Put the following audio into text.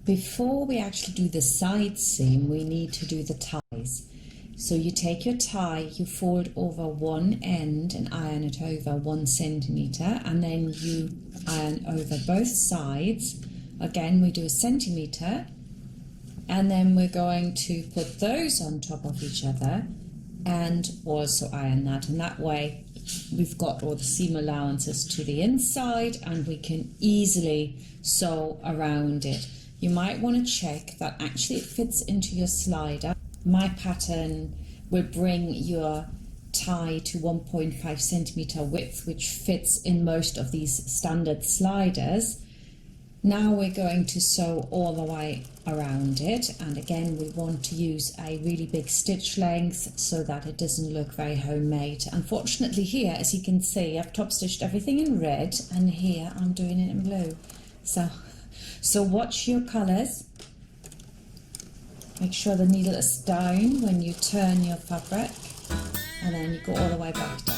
Before we actually do the side seam, we need to do the ties. So you take your tie, you fold over one end and iron it over 1 centimeter, and then you iron over both sides. Again, we do 1 centimeter, and then we're going to put those on top of each other and also iron that, and that way we've got all the seam allowances to the inside and we can easily sew around it. You might want to check that actually it fits into your slider. My pattern will bring your tie to 1.5 centimeter width, which fits in most of these standard sliders. Now we're going to sew all the way around it, and again we want to use a really big stitch length so that it doesn't look very homemade. Unfortunately here, as you can see, I've top stitched everything in red, and here I'm doing it in blue. So watch your colours. Make sure the needle is down when you turn your fabric, and then you go all the way back down.